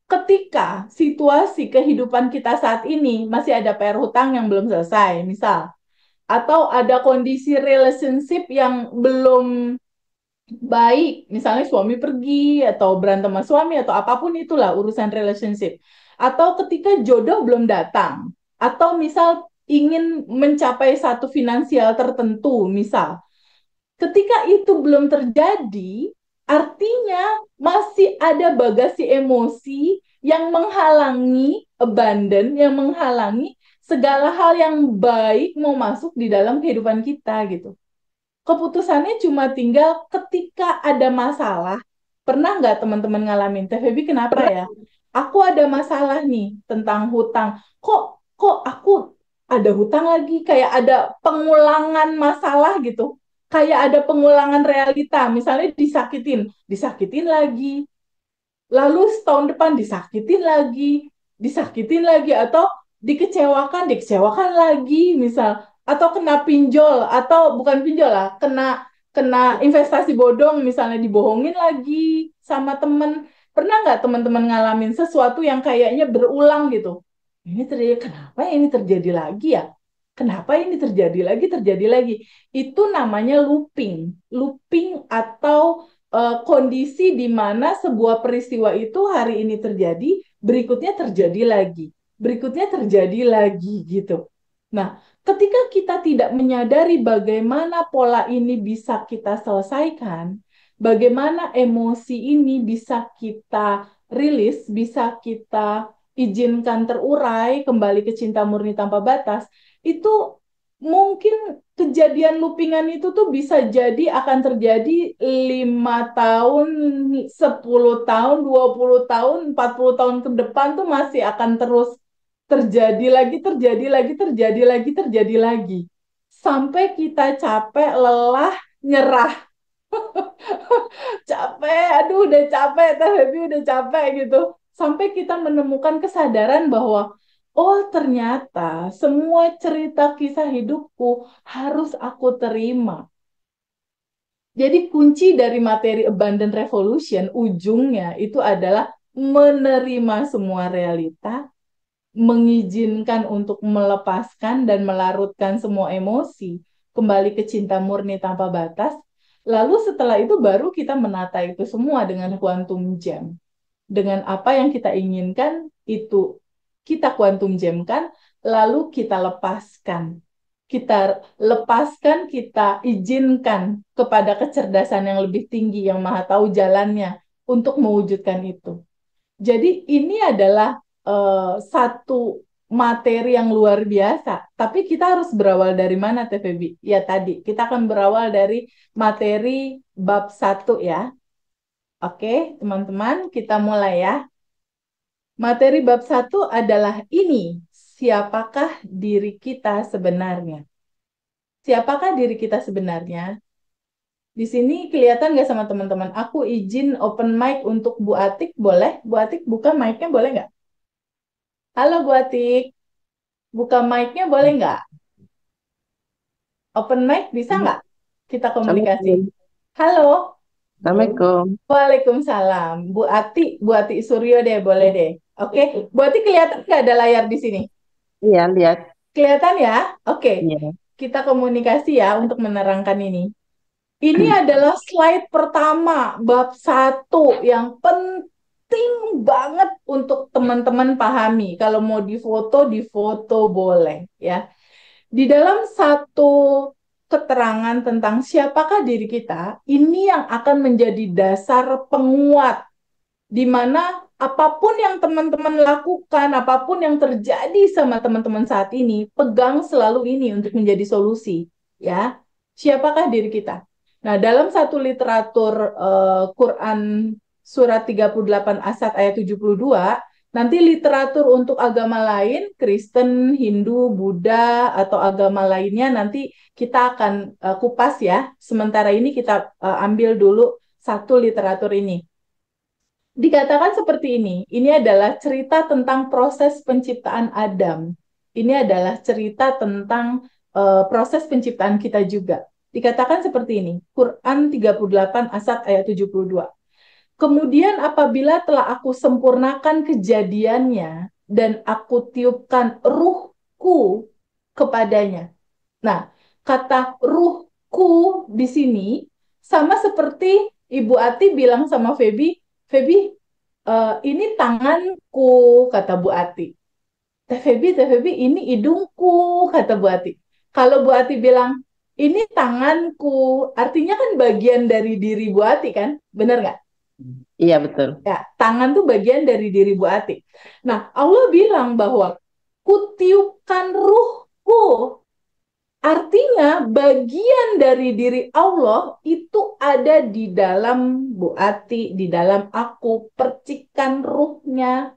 ketika situasi kehidupan kita saat ini masih ada PR hutang yang belum selesai, misal, atau ada kondisi relationship yang belum baik, misalnya suami pergi atau berantem sama suami atau apapun itulah urusan relationship. Atau ketika jodoh belum datang, atau misal ingin mencapai satu finansial tertentu, misal. Ketika itu belum terjadi, artinya masih ada bagasi emosi yang menghalangi abundant, yang menghalangi segala hal yang baik mau masuk di dalam kehidupan kita gitu. Keputusannya cuma tinggal ketika ada masalah. Pernah nggak teman-teman ngalamin? Teh Feby kenapa ya? Aku ada masalah nih tentang hutang. Kok aku ada hutang lagi? Kayak ada pengulangan masalah gitu. Kayak ada pengulangan realita. Misalnya disakitin lagi. Lalu setahun depan disakitin lagi, atau dikecewakan lagi, misal, atau kena pinjol, atau bukan pinjol lah, kena kena investasi bodong, misalnya dibohongin lagi sama temen. Pernah nggak teman-teman ngalamin sesuatu yang kayaknya berulang gitu? Ini terjadi, kenapa ini terjadi lagi ya? Kenapa ini terjadi lagi? Itu namanya looping. Looping atau kondisi di mana sebuah peristiwa itu hari ini terjadi, berikutnya terjadi lagi gitu. Nah, ketika kita tidak menyadari bagaimana pola ini bisa kita selesaikan, bagaimana emosi ini bisa kita rilis, bisa kita izinkan terurai kembali ke cinta murni tanpa batas, itu mungkin kejadian loopingan itu tuh bisa jadi akan terjadi 5 tahun, 10 tahun, 20 tahun, 40 tahun ke depan tuh masih akan terus terjadi lagi, terjadi lagi. Sampai kita capek, lelah, nyerah. Capek, aduh udah capek, Teh Baby udah capek gitu. Sampai kita menemukan kesadaran bahwa, oh ternyata semua cerita kisah hidupku harus aku terima. Jadi kunci dari materi Abundant Revolution, ujungnya itu adalah menerima semua realita, mengizinkan untuk melepaskan dan melarutkan semua emosi, kembali ke cinta murni tanpa batas. Lalu setelah itu baru kita menata itu semua dengan quantum jam. Dengan apa yang kita inginkan, itu kita quantum jamkan, lalu kita lepaskan. Kita lepaskan, kita izinkan kepada kecerdasan yang lebih tinggi, yang maha tahu jalannya, untuk mewujudkan itu. Jadi ini adalah satu materi yang luar biasa. Tapi kita harus berawal dari mana, Teh Feby? Ya tadi, kita akan berawal dari materi bab 1 ya. Oke, teman-teman, kita mulai ya. Materi bab 1 adalah ini. Siapakah diri kita sebenarnya? Siapakah diri kita sebenarnya? Di sini kelihatan nggak sama teman-teman? Aku izin open mic untuk Bu Atik, boleh? Bu Atik buka mic-nya boleh nggak? Halo Bu Atik, buka mic-nya boleh nggak? Open mic bisa nggak? Kita komunikasi. Assalamualaikum. Halo, Assalamualaikum. Waalaikumsalam. Bu Ati Suryo deh, boleh deh. Oke, Bu Ati kelihatan nggak ada layar di sini? Iya, lihat. Kelihatan ya? Oke, Iya. kita komunikasi ya untuk menerangkan ini. Ini adalah slide pertama, bab 1 yang penting banget untuk teman-teman pahami. Kalau mau difoto boleh ya. Di dalam satu keterangan tentang siapakah diri kita, ini yang akan menjadi dasar penguat di mana apapun yang teman-teman lakukan, apapun yang terjadi sama teman-teman saat ini, pegang selalu ini untuk menjadi solusi, ya. Siapakah diri kita? Nah, dalam satu literatur Quran surat 38 Asad ayat 72, nanti literatur untuk agama lain, Kristen, Hindu, Buddha, atau agama lainnya nanti kita akan kupas ya. Sementara ini kita ambil dulu satu literatur ini. Dikatakan seperti ini. Ini adalah cerita tentang proses penciptaan Adam. Ini adalah cerita tentang proses penciptaan kita juga. Dikatakan seperti ini. Quran 38 Asad ayat 72. Kemudian apabila telah aku sempurnakan kejadiannya dan aku tiupkan ruhku kepadanya. Nah, kata ruhku di sini sama seperti Ibu Ati bilang sama Feby, Feby, ini tanganku, kata Bu Ati. Teh Feby, ini hidungku, kata Bu Ati. Kalau Bu Ati bilang, ini tanganku, artinya kan bagian dari diri Bu Ati kan? Bener nggak? Iya, betul. Ya, tangan tuh bagian dari diri Bu Ati. Nah, Allah bilang bahwa kutiupkan ruhku. Artinya bagian dari diri Allah itu ada di dalam Bu Ati, di dalam aku, percikan ruhnya.